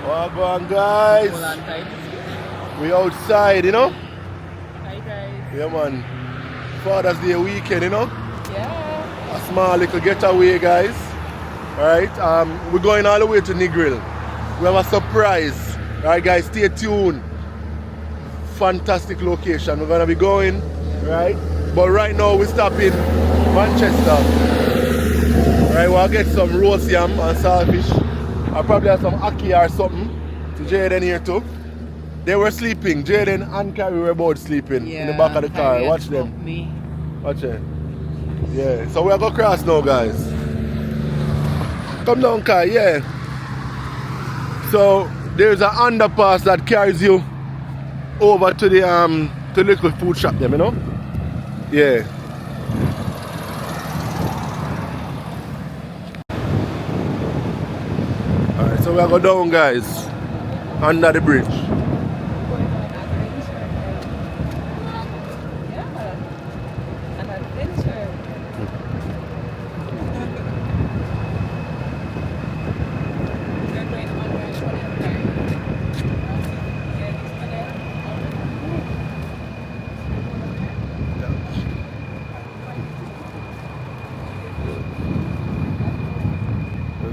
What's going on, guys? Hold on tight. We outside, you know? Hi guys. Yeah, man. Father's Day weekend, you know? Yeah. A small little getaway, guys. Alright, we're going all the way to Negril. We have a surprise. Alright, guys, stay tuned. Fantastic location. We're gonna be going, right? But right now we stop in Manchester. Right, we'll get some roast yam and saltfish. I'll probably have some ackee or something to Jaden here too. They were sleeping. Jaden and Carrie were both sleeping in the back of the car. Watch them. Watch them. Yeah, so we're going to cross now, guys. Come down, Kai, yeah. So there's an underpass that carries you over to the little food shop them, you know? Yeah. Alright, so we're going down, guys, under the bridge.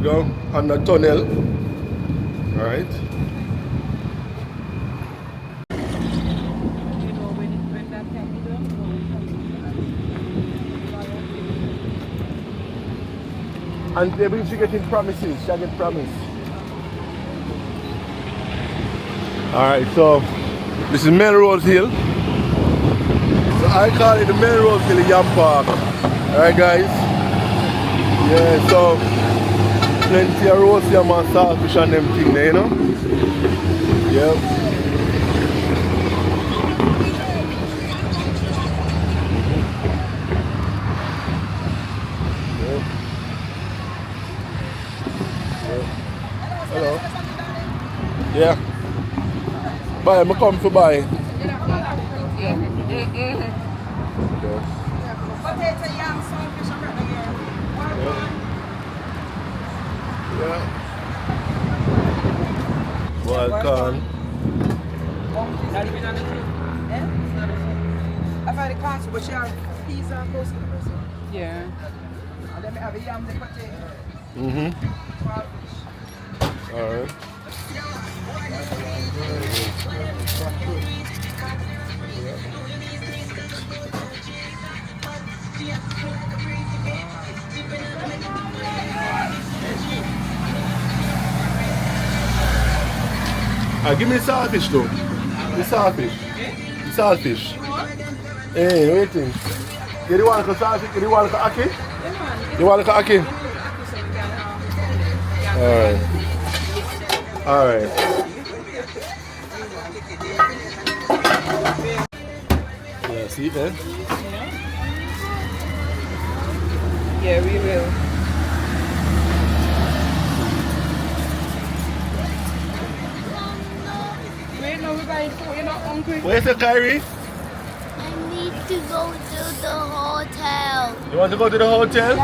Go on the tunnel. All right. And maybe she getting promises. She get promise. All right. So this is Melrose Hill. So I call it the Melrose Hill Yam Park. All right, guys. Yeah. So. Plenty of roast yam and saltfish and them thing there, you know? Yep. Yep. Yep. Hello. Yeah. Bye, I'm come for buy. Okay. Potato, yam, saltfish, and bread again. Yeah. Welcome. I've had a concert, but she has peas and toast. Yeah. And then we have a yam, the potato. Alright. Give me the saltfish though. The saltfish. The saltfish. Hey, what do you think? You don't want the saltfish? You don't want the ackee? You want the ackee? Alright. Alright. Yeah, see it there? Yeah, we will. You're not hungry. Where's the Kyrie? I need to go to the hotel. You want to go to the hotel?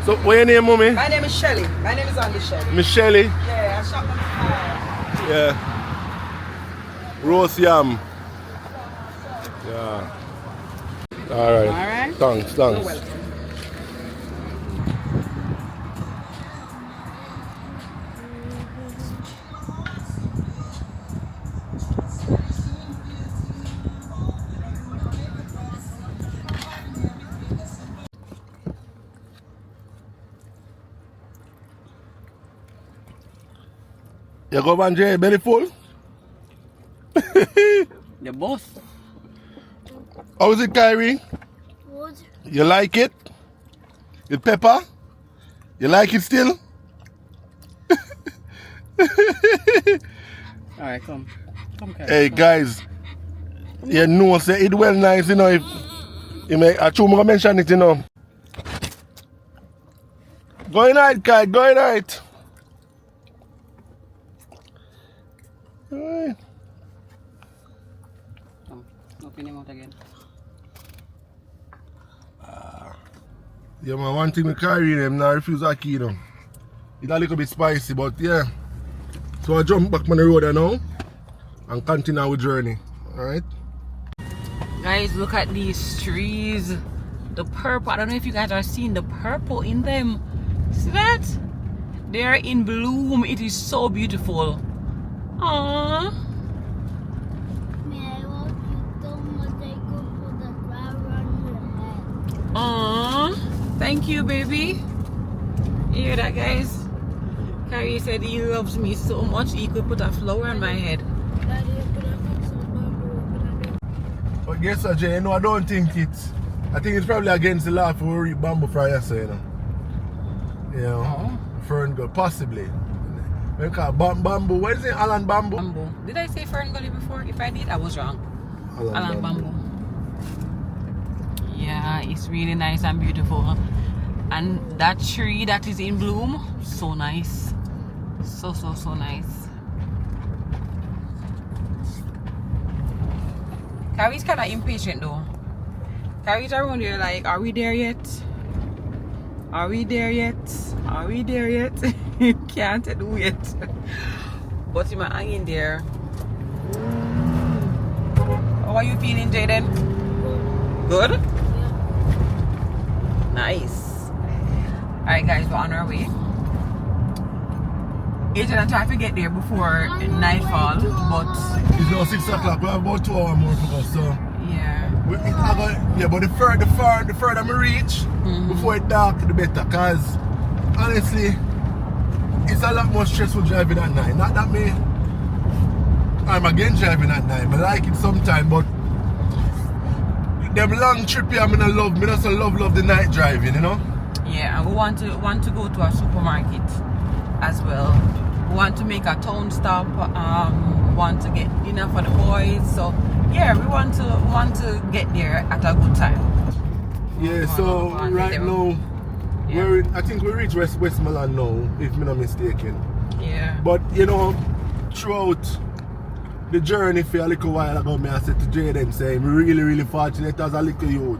So, what's your name, mommy? My name is Shelly. My name is Andy Shelly. Miss Shelly? Yeah, I shop on the fire. Yeah. Roast yam. Yeah. Alright. Alright. Thanks. You're welcome. You go and Jay, belly full? The boss. How is it, Kyrie? Good. You like it? The pepper? You like it still? Alright, come. Come, Karen. Hey, guys. You know, say it well nice, you know, if you make a chuma mention it, you know. Going right, Kai, going right. Aye. Open him out again. Yeah, man, one thing we carry them now, refuse a key now. It's a little bit spicy, but yeah. So I jump back on the road now and continue our journey. Alright? Guys, look at these trees. The purple. I don't know if you guys are seeing the purple in them. See that? They're in bloom. It is so beautiful. Aww. May I walk you so much I go for the flower on your head? Aww. Thank you, baby. You hear that, guys? Carrie said he loves me so much he could put a flower on my head. Daddy, you could have put some bamboo. But guess what, Jay? No, I don't think it's. I think it's probably against the law for we bamboo fryer, so you know. You know, fern gully, possibly. We call it bamboo. What is it? Alan bamboo? Bamboo. Did I say fern gully before? If I did, I was wrong. Alan bamboo. Yeah, it's really nice and beautiful. And that tree that is in bloom, so nice. So nice. Carrie's kind of impatient though. Carrie's around here like, are we there yet? Are we there yet? Are we there yet? Can't do it. But I'm hanging there. How are you feeling, Jaden? Good? Yeah. Nice. Alright guys, we're on our way. Agent, I'm trying to get there before nightfall, but It's now 6 o'clock. We have about 2 hours more to go, so. yeah. But the further we reach, before it dark, the better. Because honestly, it's a lot more stressful driving at night. Not that I'm against driving at night. I like it sometimes, but them long trip here, I just love the night driving, you know? Yeah, and we want to go to a supermarket as well. We want to make a town stop. Want to get dinner for the boys. So yeah, we want to get there at a good time. Yeah. So right now, Yeah. I think we reach Westmoreland now, if I'm not mistaken. Yeah. But you know, throughout the journey for a little while ago, I said to Jaden, saying we're really fortunate as a little youth.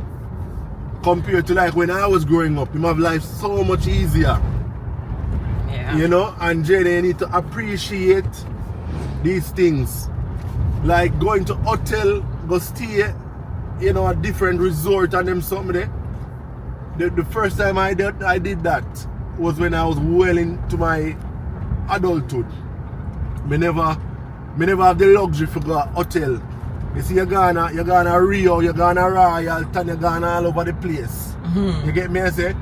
Compared to like when I was growing up, you have life so much easier. Yeah. You know, and Jaden, you need to appreciate these things. Like going to hotel, go stay, you know, a different resort and them something there. The first time I did that was when I was well into my adulthood. Me never have the luxury for go to hotel. You see, you're gonna Rio, you're gonna Royal, and you're gonna all over the place. You get me? I say,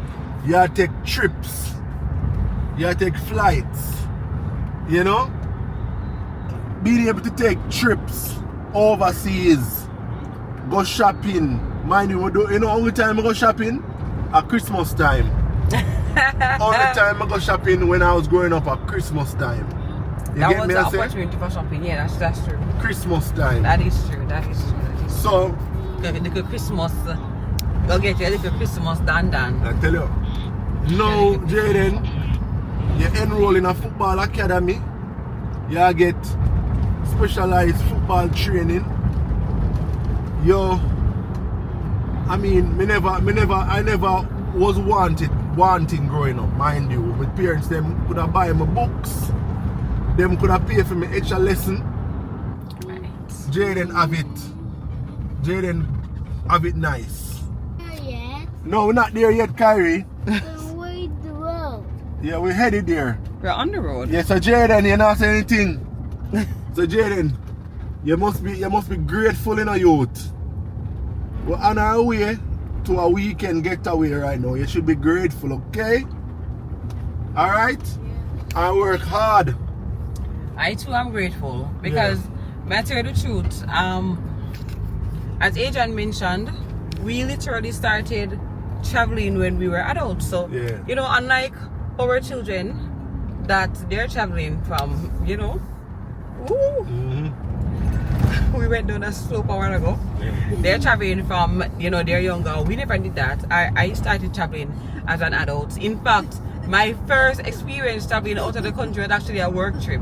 you gotta take trips, you gotta take flights, you know? Being able to take trips overseas, go shopping. Mind you, you know, only time I go shopping? At Christmas time. Only time I go shopping when I was growing up at Christmas time. You That get was me? the I say? opportunity for shopping. Yeah, that's true. Christmas time. That is true. So, The little Christmas. Go get your little Christmas done. I tell you, now, Jaden, you enroll in a football academy, you get specialized football training. I never was wanting growing up, mind you. My parents, them could have buy my books, them could have pay for me extra lesson. Right. Jaden have it nice. Yeah. No, we're not there yet, Kyrie. Then where's the road? Yeah, we're headed there. We're on the road. Yeah, so Jaden, you're not saying anything. So Jaden, you must be grateful in a youth. We're on our way to a weekend getaway right now. You should be grateful, okay? Alright? Yeah. I work hard. I too am grateful because, may I tell you the truth, as Adrian mentioned, we literally started traveling when we were adults. So, Yeah. you know, unlike our children that they're traveling from, you know, we went down a slope a while ago. They're traveling from, you know, they're younger. We never did that. I started traveling as an adult. In fact, my first experience traveling out of the country was actually a work trip.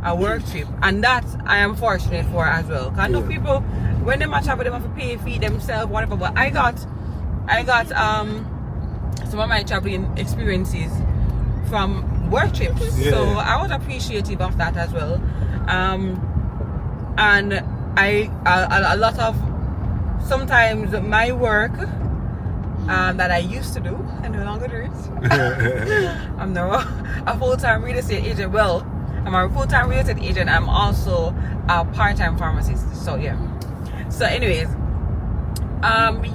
a work trip, and that I am fortunate for as well. Cause I know Yeah. people when they travel, they have to pay fee themselves, whatever. But I got some of my traveling experiences from work trips, Yeah. so I was appreciative of that as well. And a lot of sometimes my work that I used to do, I no longer do it. I'm now a full-time real estate agent. Well, I'm a full-time real estate agent. I'm also a part-time pharmacist. So yeah. So anyways,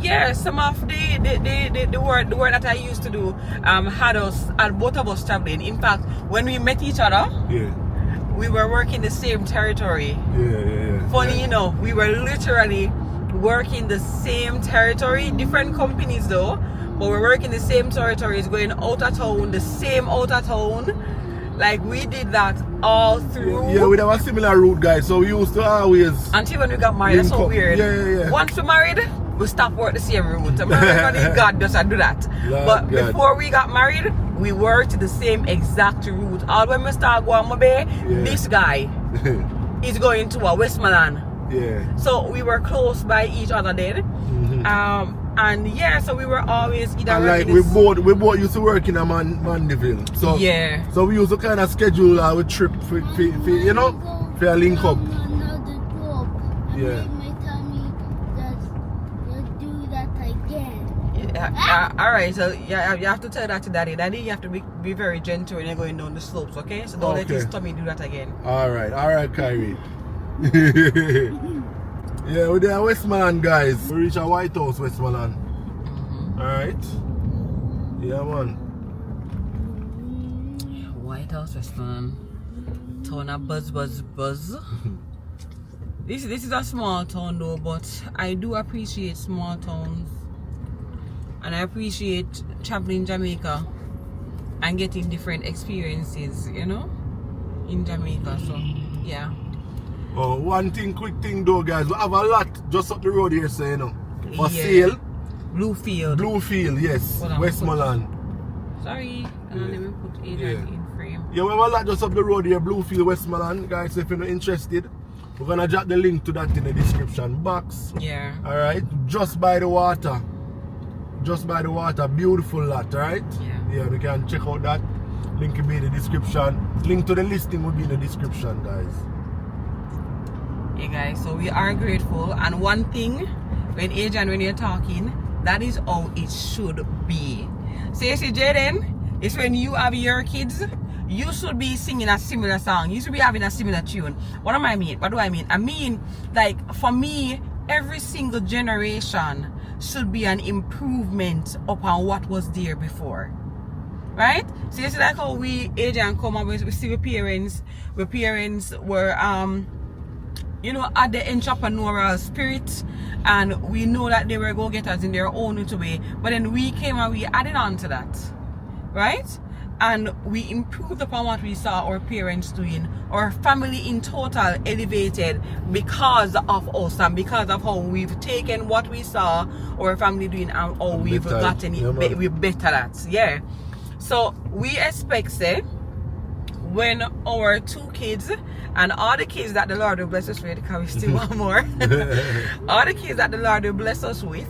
yeah, some of the work that I used to do had both of us traveling. In fact, when we met each other, Yeah. we were working the same territory. Yeah. Funny, you know, we were literally working the same territory, different companies though, but we're working the same territories, going out of town, the same out of town. Like we did that all through. Yeah, we have a similar route, guys. So we used to always. Until when we got married, that's so link up. weird. Yeah. Once we married, we stopped work the same route. American God does do that. Lord But God. before we got married, we worked the same exact route. All when we start going Bay, Yeah. this guy is going to a Westmoreland. Yeah. So we were close by each other then. And yeah, so we were always either And like working we both used to work in a Mandeville. So Yeah. So we used to kind of schedule our trip for you know, for a link up. Another job. And Yeah. then my tummy just do that again. Yeah, all right, so yeah, you have to tell that to daddy. Daddy, you have to be very gentle when you're going down the slopes, okay? So don't let Okay. his tummy do that again. All right, Kyrie. Yeah, we're there, Westmoreland, guys. We reach a White House, Westmoreland. All right. Yeah, man. White House Westmoreland. Town of buzz. This is a small town though, but I do appreciate small towns. And I appreciate traveling Jamaica and getting different experiences, you know, in Jamaica. So yeah. Oh, quick thing though, guys. We have a lot just up the road here, so you know. For Yeah. sale. Bluefield. Yes. Hold on, Westmoreland. Sorry, and let me put Adrian Yeah. in frame. Yeah, we have a lot just up the road here, Bluefield, Westmoreland. Guys, if you're not interested, we're gonna drop the link to that in the description box. Yeah. Alright, just by the water. Beautiful lot, alright? Yeah. We can check out that. Link will be in the description. Link to the listing will be in the description, guys. Yeah, guys, so we are grateful. And one thing, when you're talking, that is how it should be. So you see, Jaden, it's when you have your kids, you should be singing a similar song. You should be having a similar tune. What do I mean? I mean, like, for me, every single generation should be an improvement upon what was there before. Right? So you see, like how Adrian come up, we see our parents were you know, had the entrepreneurial spirit, and we know that they were go-getters in their own little way, but then we came and we added on to that, right? And we improved upon what we saw our parents doing. Our family in total elevated because of us and because of how we've taken what we saw our family doing and how we've better. gotten it, Yeah, man. we're better at. Yeah. So we expect, say, when our two kids and all the kids that the Lord will bless us with, because we still want more, all the kids that the Lord will bless us with,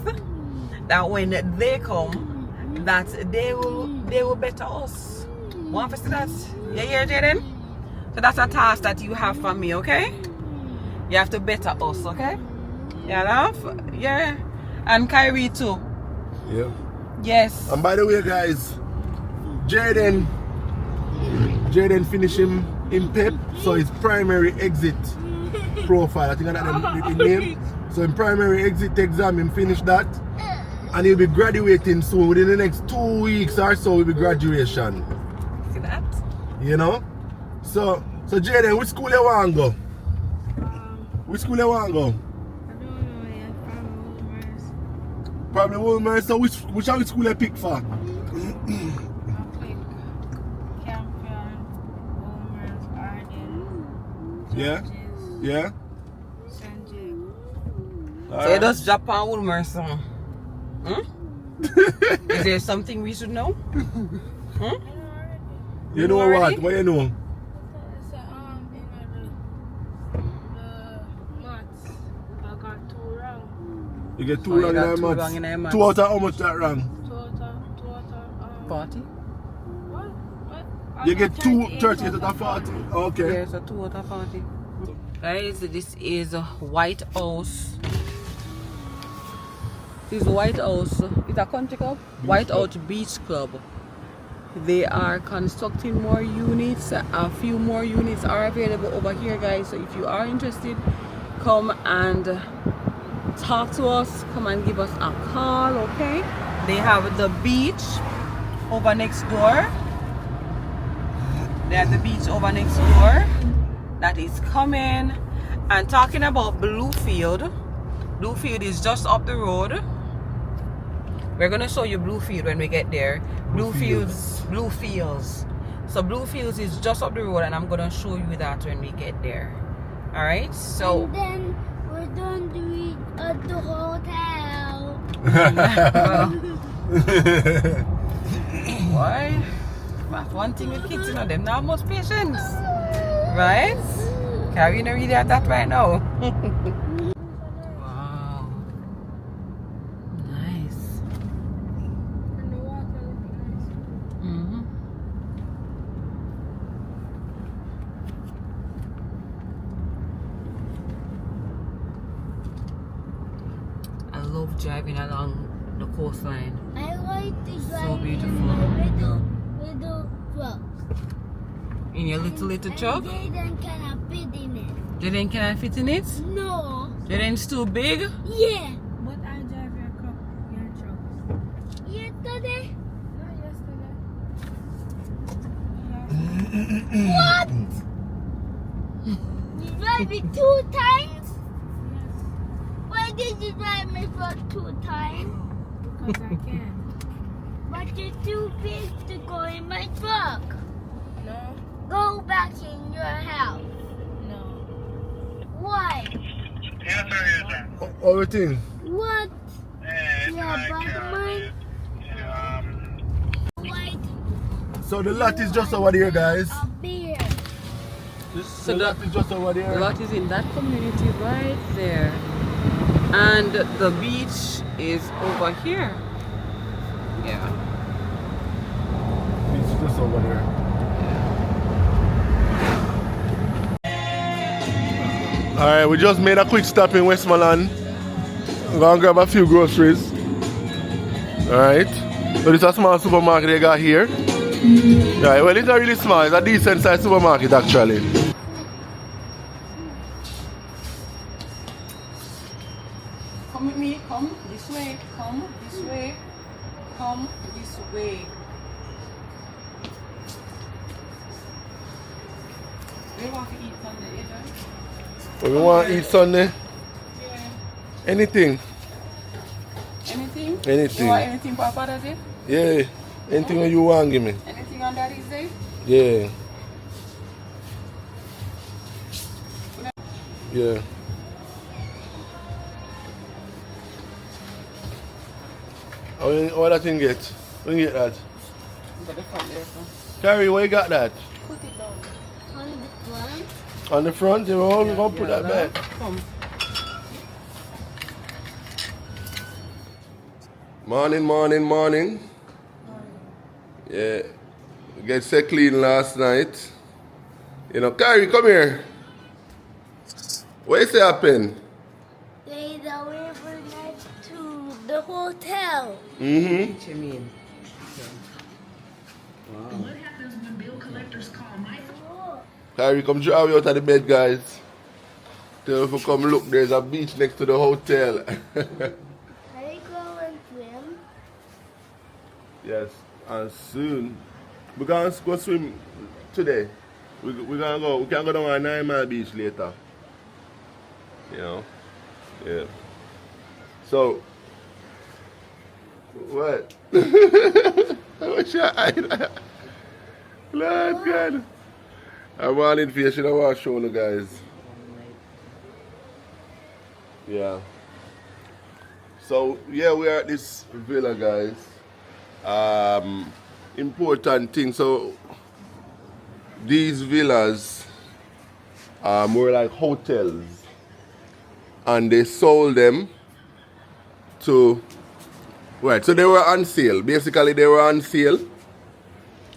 that when they come, that they will better us. Want to see that? Yeah, Jaden? So that's a task that you have for me, okay? You have to better us, okay? Yeah, love? Yeah. And Kyrie too. Yeah. Yes. And by the way, guys, Jaden finished him in PEP, so his primary exit profile, I think that's the name. So in primary exit exam, he finished that, and he'll be graduating soon. Within the next 2 weeks or so will be graduation. See that? You know? So Jaden, which school you want to go? Which school you want to go? I don't know yet. Probably Woolmer. So which school you pick for? I'll pick Campion, Wolmer's, Arden, Yeah? Georges, Yeah? St. James. So you just drop on Woolmer, so. Is there something we should know? You know already? what? What you know? It's in You get two Oh, you wrong got in two that wrong in that maths. maths. Two out of how much that wrong? 40? What? You get 38 out of 40. Okay. Yeah, so 2 out of 40. Guys, this is White House. This is White House. It's a country club? White House Beach Club. They are constructing more units. A few more units are available over here, guys. So if you are interested, come and talk to us. Come and give us a call, okay? They have the beach over next door. They have the beach over next door. That is coming. And talking about Bluefield. Bluefield is just up the road. We're gonna show you Bluefield when we get there. Bluefields. So Bluefields is just up the road, and I'm gonna show you that when we get there. All right. So. And then we're done to eat at the hotel. Why? That's one thing with kids, you know, them not have much patience, right? Carrie, you know, really have that right now. Wow. Nice. And the water looks nice. Mm-hmm. I love driving along the coastline. I like to drive So beautiful. in my little truck. In your little truck? And Jaden cannot fit in it. Jaden, can I fit in it? No. Jaden's too big? Yeah. But I drive your truck. Yesterday. Not yesterday. What? You drive it 2 times? Why did you drive my truck 2 times? Because I can. But you're too big to go in my truck. No, Go back in your house. no. Why? Everything. What? Yeah, but mine. White. So the lot is just over there, guys. A beer. The lot is just over The there. lot is in that community right there. And the beach is over here. Yeah. It's just over there. Alright, we just made a quick stop in Westmoreland. We're gonna grab a few groceries. Alright. So this is a small supermarket they got here. Right, well it's not really small, it's a decent sized supermarket actually. Come with me, come this way, come this way, come this way. We want to eat Sunday, What we want to eat Sunday? Yeah. Anything. Anything? Anything. You want anything for Father's Day? Yeah. Anything you want give me. Anything on Daddy's Day? Yeah. Yeah. What that thing get? When you get that? Got the front there, so. Carrie, where you got that? Put it down. On the front. On the front? You know, we're going to put that back. Come. Morning, morning, morning. Yeah. Get set clean last night. You know, Carrie, come here. What is happening? There's a river next to the hotel. Mm-hmm. What you mean? What happens when bill collectors call my phone? Carrie, come draw me out of the bed, guys. Tell if you come look, there's a beach next to the hotel. Are you going to swim? Yes, and soon. We're going to go swim today. We're gonna go, we can go down on 9 Mile Beach later. You know? Yeah. So, what? What's your eye? Lord God. I'm wanting fish, I want to show you guys. Yeah. So, yeah, we are at this villa, guys. Important thing. So, these villas are more like hotels. And they sold them to, right, so they were on sale. Basically, they were on sale.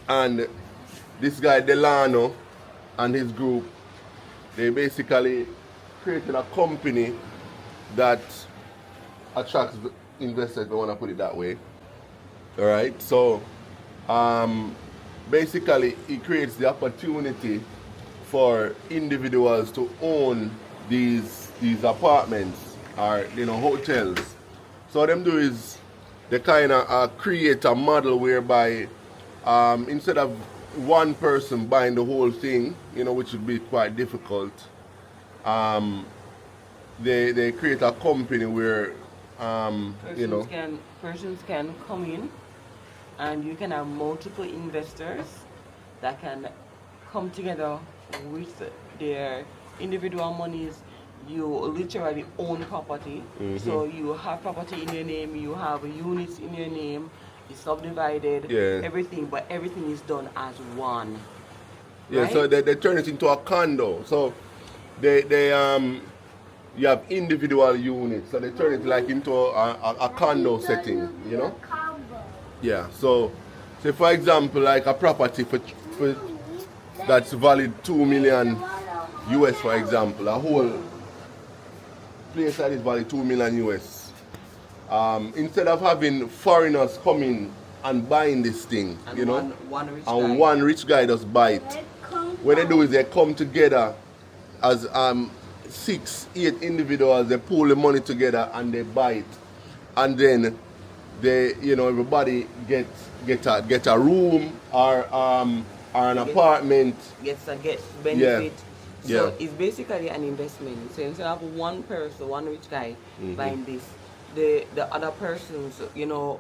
And this guy, Delano, and his group, they basically created a company that attracts investors, if I want to put it that way. All right, so basically it creates the opportunity for individuals to own these apartments or hotels. So what them do is they kind of create a model whereby instead of one person buying the whole thing, which would be quite difficult, they create a company where persons can come in, and you can have multiple investors that can come together with their individual monies. You literally own property. So you have property in your name, you have units in your name, it's subdivided, everything, but everything is done as one. Yeah, right? so they turn it into a condo. So they you have individual units, so they turn it like into a condo setting, Yeah, so say for example, like a property for that's valued 2 million US, for example, a whole place that is valued 2 million US. Instead of having foreigners coming and buying this thing, and one rich guy just buy it. What they do is they come together as 6-8 individuals, they pool the money together and they buy it, and then they everybody get a room or an apartment, get benefit. Yeah. So it's basically an investment. So instead of one person, one rich guy buying this, the other persons, who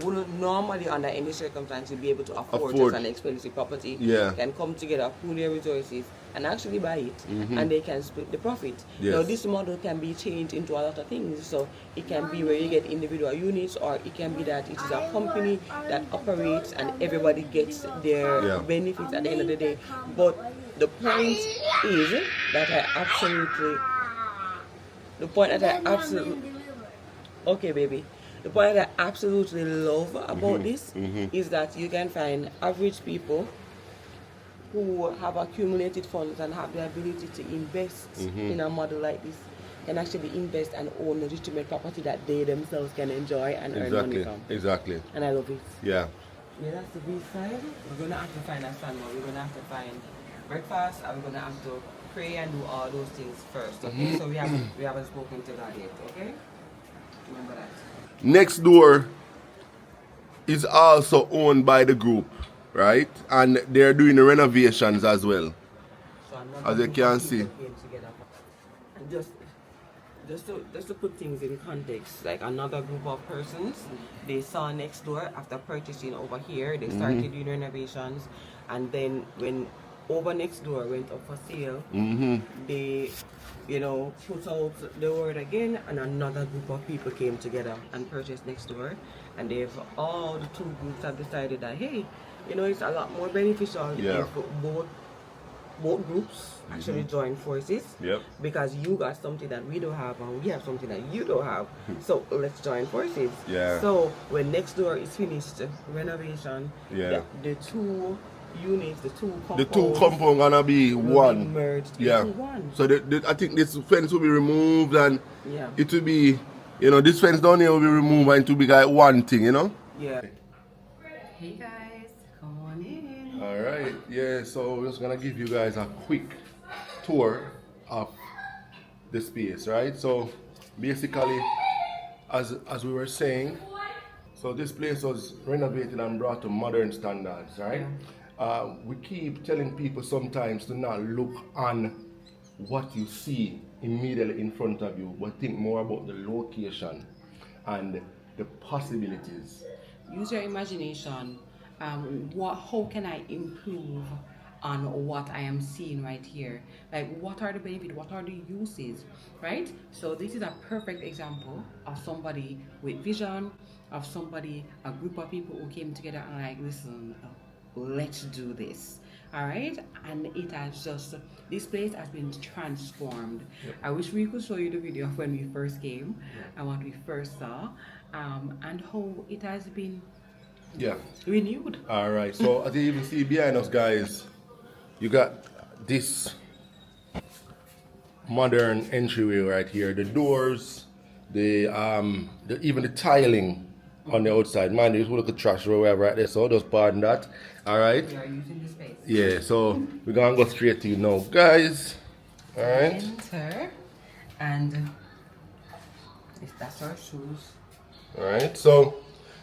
wouldn't normally under any circumstances be able to afford such an expensive property, can come together, pool their resources, and actually buy it, and they can split the profit. Yes. Now this model can be changed into a lot of things. So it can be where you get individual units, or it can be that it is a company that operates and everybody gets their benefits at the end of the day. But the point is that I absolutely okay, baby. The point that I absolutely love about this is that you can find average people who have accumulated funds and have the ability to invest in a model like this, can actually invest and own legitimate property that they themselves can enjoy and earn money from. Exactly. And I love it. Yeah. Yeah, that's the B side. We're going to have to find a standby. We're going to have to find breakfast, and we're going to have to pray and do all those things first. Okay? So we haven't spoken to God yet. Okay? Remember that. Next door is also owned by the group, right? And they're doing the renovations as well, So as you can see. And just to put things in context, like another group of persons, they saw next door after purchasing over here, they started doing renovations, and then when over next door went up for sale, they put out the word again, and another group of people came together and purchased next door, and all the two groups have decided that, hey, it's a lot more beneficial if both groups actually join forces, because you got something that we don't have and we have something that you don't have, so let's join forces. So when next door is finished renovation, the two units, the two compounds gonna be one. merged into one. So I think this fence will be removed, and it will be, this fence down here will be removed, and it will be like one thing, Yeah. Hey guys, come on in. All right. Yeah. So we're just gonna give you guys a quick tour of the space, right? So basically, as we were saying, so this place was renovated and brought to modern standards, right? We keep telling people sometimes to not look on what you see immediately in front of you, but think more about the location and the possibilities. Use your imagination. How can I improve on what I am seeing right here? Like, what are the benefits? What are the uses? Right? So this is a perfect example of somebody with vision, of a group of people who came together and like, listen, let's do this. All right, and it has just, this place has been transformed. I wish we could show you the video of when we first came and what we first saw, and how it has been renewed. All right. So as you even see behind us, guys, you got this modern entryway right here. The doors, the even the tiling on the outside. Mind you, look at trash or whatever right there. So just pardon that. All right. We are using the space. Yeah. So we're gonna go straight to you now, guys. All right. Enter, and that's our shoes. All right. So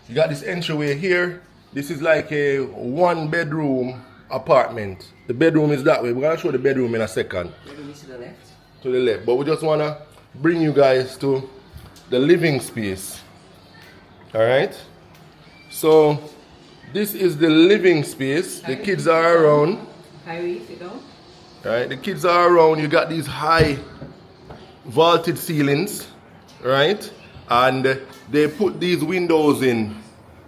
you got this entryway here. This is like a 1-bedroom apartment. The bedroom is that way. We're gonna show the bedroom in a second. Bedroom is to the left. To the left, but we just wanna bring you guys to the living space. All right. So this is the living space. The kids are around. Kyrie, sit down. All right. The kids are around. You got these high vaulted ceilings, right? And they put these windows in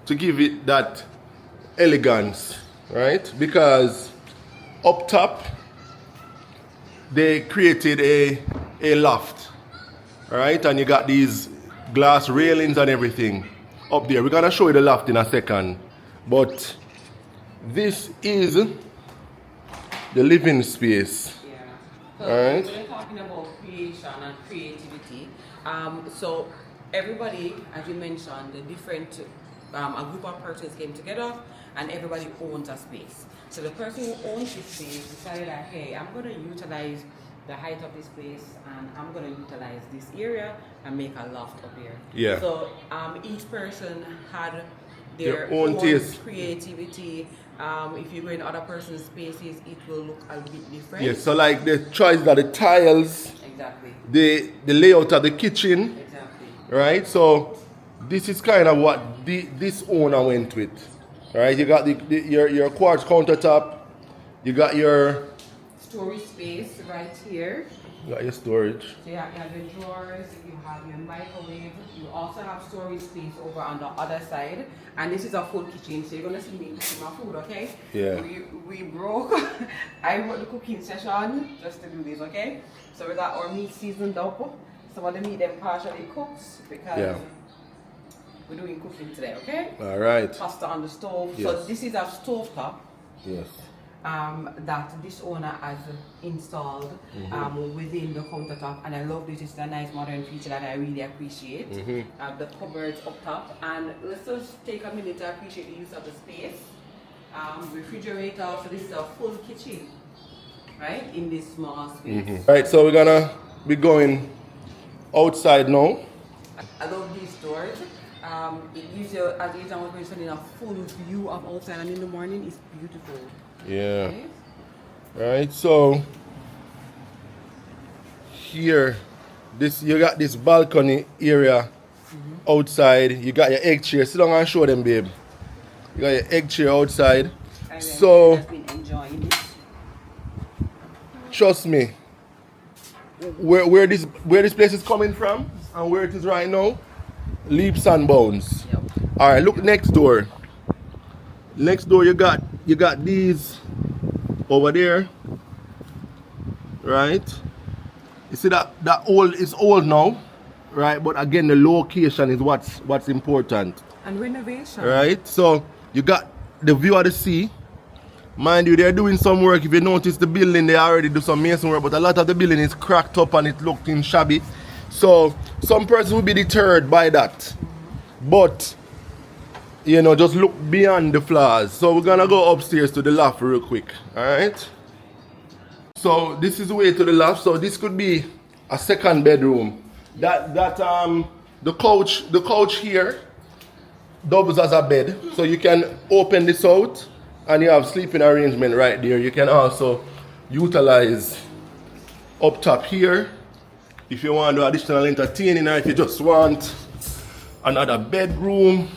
to give it that elegance, right? Because up top they created a loft, right? And you got these glass railings and everything up there. We're gonna show you the loft in a second, but this is the living space. Yeah. So Alright. we're talking about creation and creativity. So everybody, as you mentioned, the different a group of persons came together and everybody owns a space. So the person who owns this space decided that, hey, I'm going to utilize the height of this place and I'm going to utilize this area and make a loft up here. Yeah. So each person had their own taste. creativity. If you go in other person's spaces, it will look a bit different. Yeah, so like the choice of the tiles, Exactly. the layout of the kitchen, Exactly. right? So this is kind of what this owner went with, right? You got your quartz countertop, you got your Storage space right here. storage. So you have your drawers, you have your microwave, you also have storage space over on the other side. And this is a full kitchen, so you're gonna see me cooking my food, okay? Yeah. We broke. I brought the cooking session just to do this, okay? So we got our meat seasoned up. Some of the meat them partially cooked because we're doing cooking today, okay? All right. Pasta on the stove. Yes. So this is a stove top. Yes. That this owner has installed within the countertop, and I love this. It's a nice modern feature that I really appreciate. The cupboards up top, and let's just take a minute to appreciate the use of the space. Refrigerator, so this is a full kitchen, right, in this small space. Right, so we're gonna be going outside now. I love these doors. It gives you, as you was mentioning, a full view of outside, and in the morning it's beautiful. Yeah. Okay? Right, so here, you got this balcony area outside. You got your egg chair. Sit down and show them, babe. You got your egg chair outside. And So has been enjoying it. trust me, where this place is coming from and where it is right now, leaps and bounds. Yep. All right, look next door. Next door, you got these over there, right? You see that old is old now, right? But again, the location is what's important, And renovation. right? So you got the view of the sea. Mind you, they're doing some work. If you notice the building, they already do some mason work, but a lot of the building is cracked up and it looked in shabby. So some person will be deterred by that, but you know, just look beyond the flaws. So we're gonna go upstairs to the loft real quick. All right. So this is the way to the loft. So this could be a second bedroom. The couch here doubles as a bed. So you can open this out and you have sleeping arrangement right there. You can also utilize up top here if you want to do additional entertaining, or if you just want another bedroom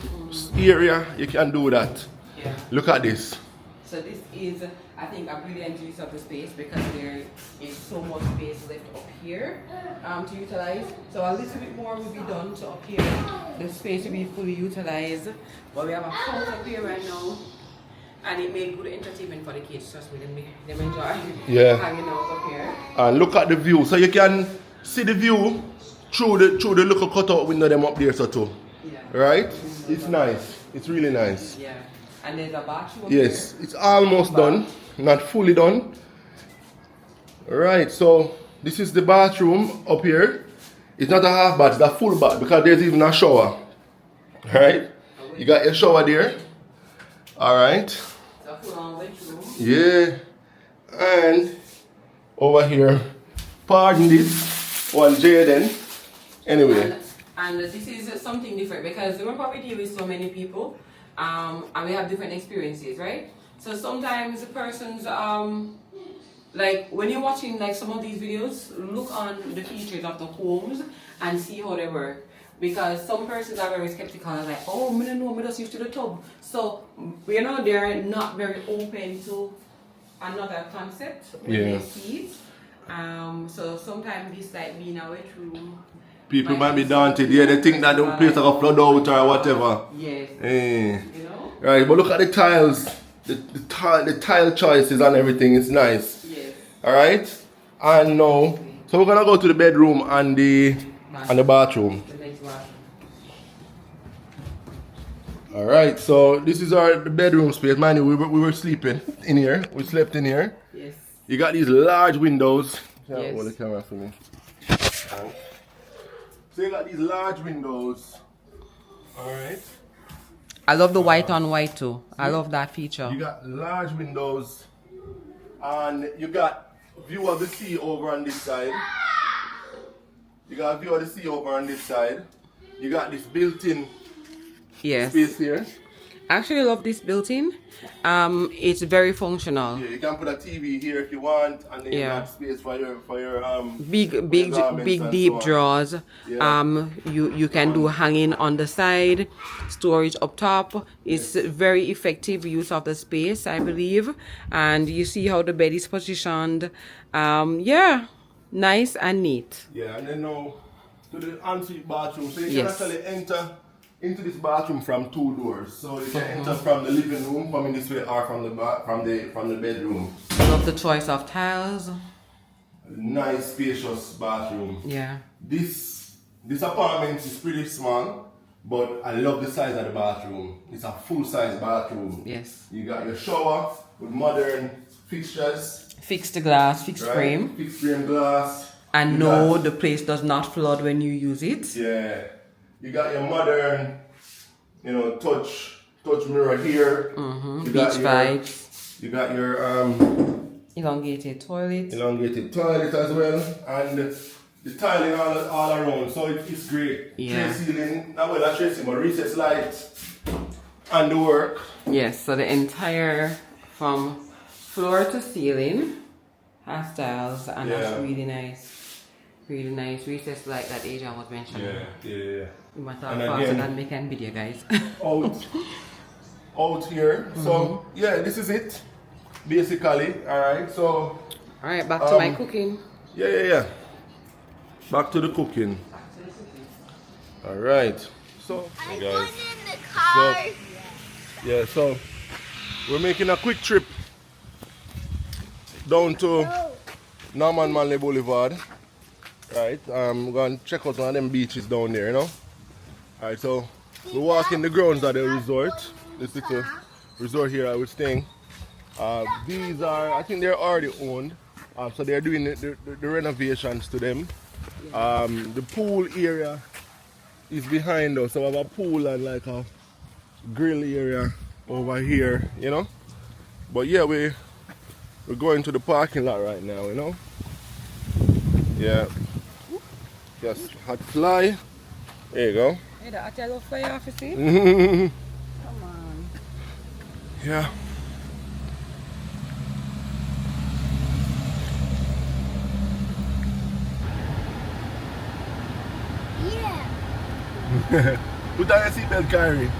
area, you can do that. Yeah. Look at this. So this is, I think, a brilliant use of the space because there is so much space left up here to utilize. So a little bit more will be done to up here. The space will be fully utilized. But we have a couch up here right now. And it made good entertainment for the kids. Trust me, them enjoy Yeah. hanging out up here. And look at the view. So you can see the view through the little cutout window them up there so too. Yeah. Right? It's nice. It's really nice. Yeah. And there's a bathroom. Yes, it's almost done. Not fully done. Right, so this is the bathroom up here. It's not a half bath, it's a full bath because there's even a shower. Right? You got your shower there. Alright. It's a full-on wet room. Yeah. And over here, pardon this, one Jaden. Anyway. And this is something different because remember we deal with so many people and we have different experiences, right? So sometimes the persons, like when you're watching like some of these videos, look on the features of the homes and see how they work. Because some persons are very skeptical and like, oh, I don't know, I just used to the tub. So, you know, they're not very open to another concept when they see it. So sometimes this like being a wet room. People might be daunted. Yeah, they think that the place like a flood out or whatever. Yes. You know? Right, but look at the tiles. The tile choices and everything is nice. Yes. Alright? And now, so we're gonna go to the bedroom and the bathroom. The next bathroom. Alright, so this is the bedroom space. Mind you, we were sleeping in here. We slept in here. Yes. You got these large windows. Yes. Hold the camera for me. So you got these large windows. Alright. I love the white on white too. I love that feature. You got large windows. And you got view of the sea over on this side. You got a view of the sea over on this side. You got this built-in space here. I actually love this built-in. It's very functional. Yeah, you can put a TV here if you want, and then you got space for your big and deep so on. drawers. Yeah. You can do hanging on the side, storage up top. It's very effective use of the space, I believe. And you see how the bed is positioned. Yeah, nice and neat. Yeah, and then now to the ensuite bathroom. So you can actually enter into this bathroom from two doors. So you can enter from the living room, coming this way, or from the bedroom. Love the choice of tiles. Nice spacious bathroom. Yeah. This apartment is pretty small, but I love the size of the bathroom. It's a full-size bathroom. Yes. You got your shower with modern fixtures. Fixed glass, fixed frame. Fixed frame glass. And no, the place does not flood when you use it. Yeah. You got your modern, touch mirror here. You got Beach vibes. You got your Elongated toilet. as well, and the tiling all around. So it's great. Yeah. Tray ceiling, not well, tray ceiling, but recessed lights and the work. Yes, so the entire from floor to ceiling has tiles, and that's really nice. Really nice. Recessed light that Adrian was mentioning. Yeah. We must talk faster than we can video, guys. out here. So yeah, this is it basically. Alright, so alright, back to my cooking. Yeah. Back to the cooking. Alright. So I'm guys. going in the car. So we're making a quick trip down to Norman Manley Boulevard. Right, we're going to check out one of them beaches down there, Alright, so we're walking the grounds of the resort. This little resort here I was staying. These are, I think they're already owned. So they're doing the renovations to them. The pool area is behind us. So we have a pool and like a grill area over here, But yeah, we're going to the parking lot right now, Yeah. Just hot fly. There you go. Hey, the hot yellow fly off, you see? Come on. Yeah. Yeah. Put on your seatbelt, Kyrie.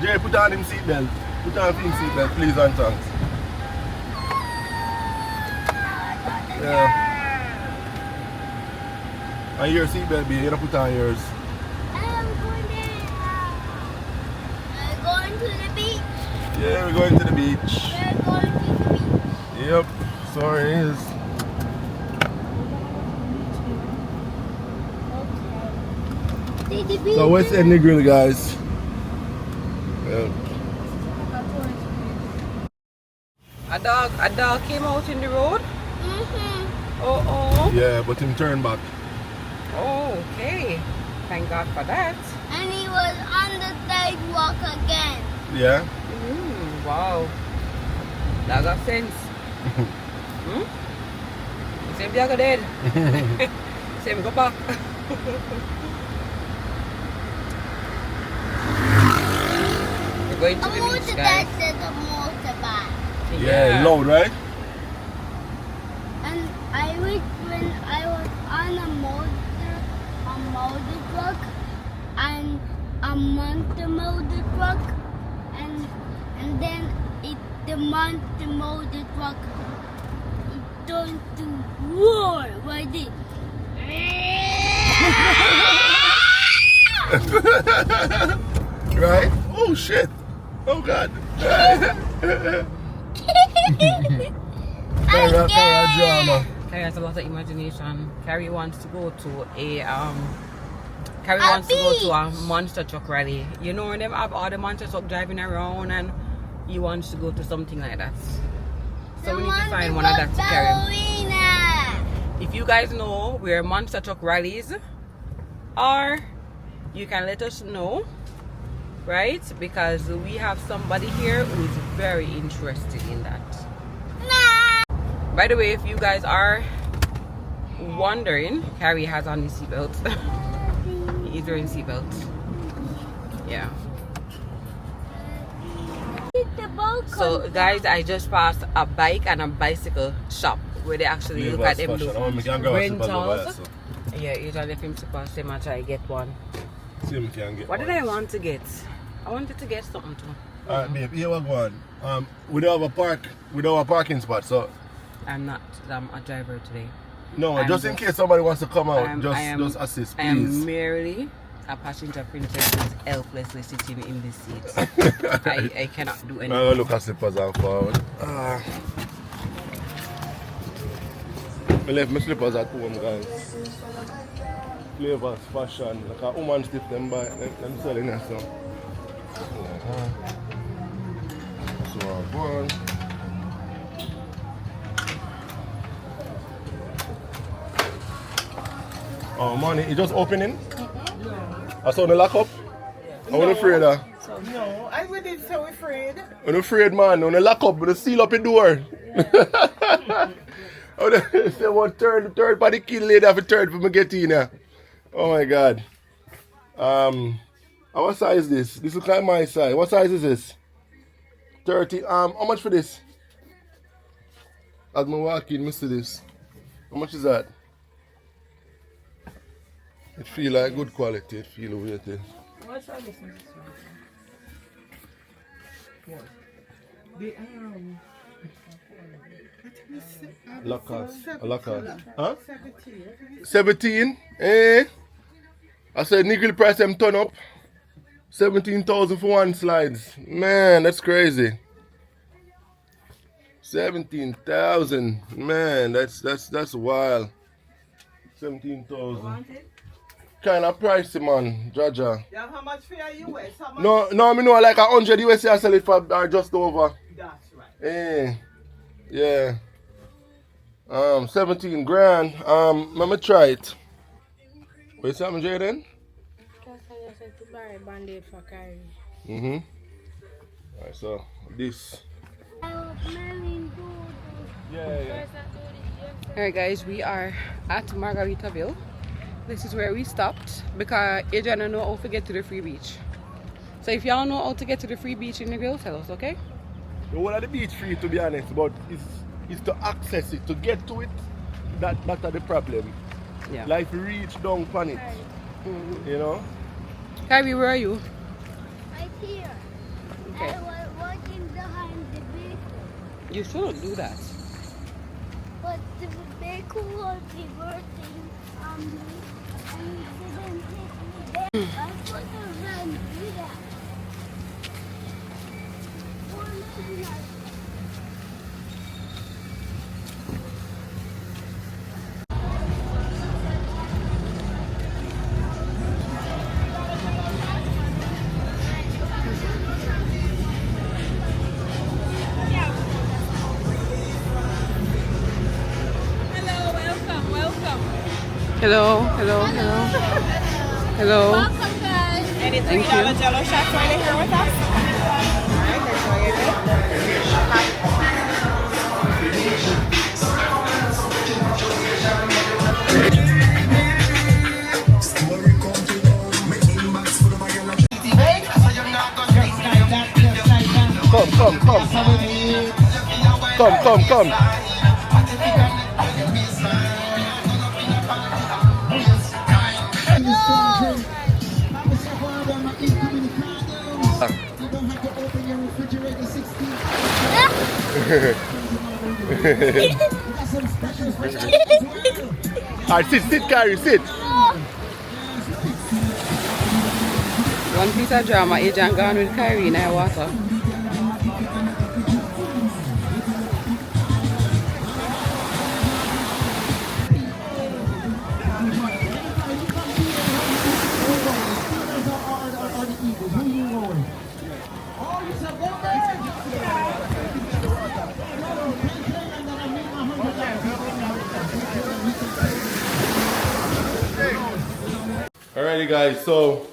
Jay, put on him seatbelt. Put on him seatbelt, please and thanks. Yeah. And your seatbelt, baby, you don't put on yours. I'm going to the beach. Yeah, we're going to the beach. We're going to the beach. Yep, so it is. Okay. The beach So what's In Negril, guys? Yeah. A dog came out in the road. Mm-hmm. Oh. Yeah, but him turned back. Oh, okay. Thank God for that. And he was on the sidewalk again. Yeah? Wow. That got sense. Same dog dead. Same go back. We're going to A the beach, motorbike guys. is a motorbike. Yeah, loud, right? And I wish when I was on a motor truck and a motor truck and then the motor truck it turned to roar like this. Right? Oh shit. Oh god. Drama. Carrie has a lot of imagination. Carrie wants to go to a monster truck rally. You know, them have all the monster truck driving around, and he wants to go to something like that. So we need to find one of that to carry. If you guys know where monster truck rallies are, you can let us know, right? Because we have somebody here who is very interested in that. By the way, if you guys are wondering, Carrie has on his seatbelt. He's wearing seatbelt. Yeah. So guys, I just passed a bike and a bicycle shop where they actually look at them rentals. Yeah, usually if him supposed to try to get one. See if we can get What one. did I want to get? I wanted to get something too. Alright, babe, here we go. We don't have a parking spot, so I'm a driver today. no, just in case somebody wants to come out, just assist, I am please. merely a passenger princess who is helplessly sitting in this seat. I cannot do I'm gonna anything. look at slippers and forward. I left my slippers at home, guys. Flavors, fashion, like a woman stiff them by them selling that stuff. So I'm going. Oh money, it just opening? I saw the lock up? I wasn't afraid of. No, I wasn't so afraid. I'm afraid, man. When I lock up, when I seal up the door. I say one third by the key lady have a third for me get in here. Oh my god. What size is this? This looks like my size. What size is this? 30. How much for this? As I walk in, I see this. How much is that? It feel like good quality. It feel weighted. What's all this? The Lockers. Huh? 17. 17? Eh? I said nickel price them turn up. 17,000 for one slides. Man, that's crazy. 17,000. Man, that's wild. 17,000. Kind of pricey, man, Jaja. Yeah, how much for your US? How much? No, me know like 100 US I sell it for just over. That's right. Eh, yeah. 17 grand. Let me try it. Wait, something, Jaden? Alright, so this. Yeah. Alright guys, we are at Margaritaville. This is where we stopped because Adrian don't know how to get to the free beach. So if y'all know how to get to the free beach in Negril, tell us, okay? The whole of the beach free, to be honest, but it's to access it, to get to it, that's the problem. Yeah. Like reach down on it, you know? Kyrie, where are you? Right here. Okay. I was walking behind the vehicle, You shouldn't do that. but the vehicle was reversing on me and it didn't hit me there. I couldn't run do that. Hello, hello, hello. Hello. Welcome, guys. Any $3 Thank you. jello shots right here with us? Alright, enjoy it. Come, come, come. Come, come, come. Alright, sit, Carrie, sit. One piece of drama, Agent gone with Kyrie in our water. Alrighty guys, so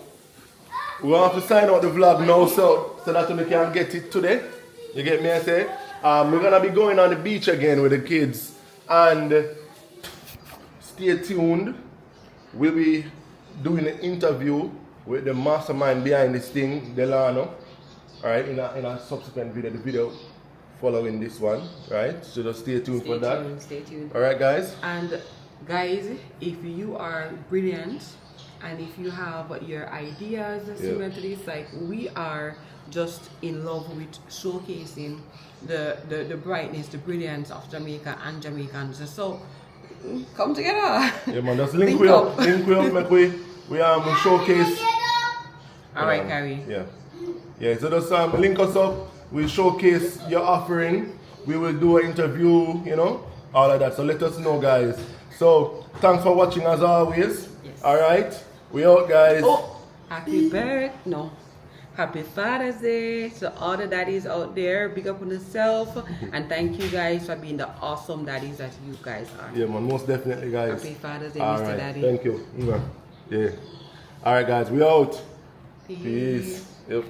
we have to sign out the vlog now so that we can get it today. You get me I say? We're gonna be going on the beach again with the kids and stay tuned. We'll be doing an interview with the mastermind behind this thing, Delano. Alright, in a subsequent video, the video following this one, right? So just stay tuned for that. Stay tuned. Alright guys? And guys, if you are brilliant and if you have your ideas similar to this, like we are just in love with showcasing the brightness, the brilliance of Jamaica and Jamaicans. So come together. Yeah man, just link we up, make we showcase. Alright, Carrie. Yeah, so just link us up, we'll showcase your offering, we will do an interview, you know, all of that. So let us know guys. So thanks for watching as always. Yes. Alright, we out guys. Oh, happy Happy Father's Day to all the daddies out there. Big up on yourself. And thank you guys for being the awesome daddies that you guys are. Yeah man, most definitely guys. Happy Father's Day, all Mr. right, Daddy. thank you. Yeah. Alright guys, we out. Peace. Peace. Yep.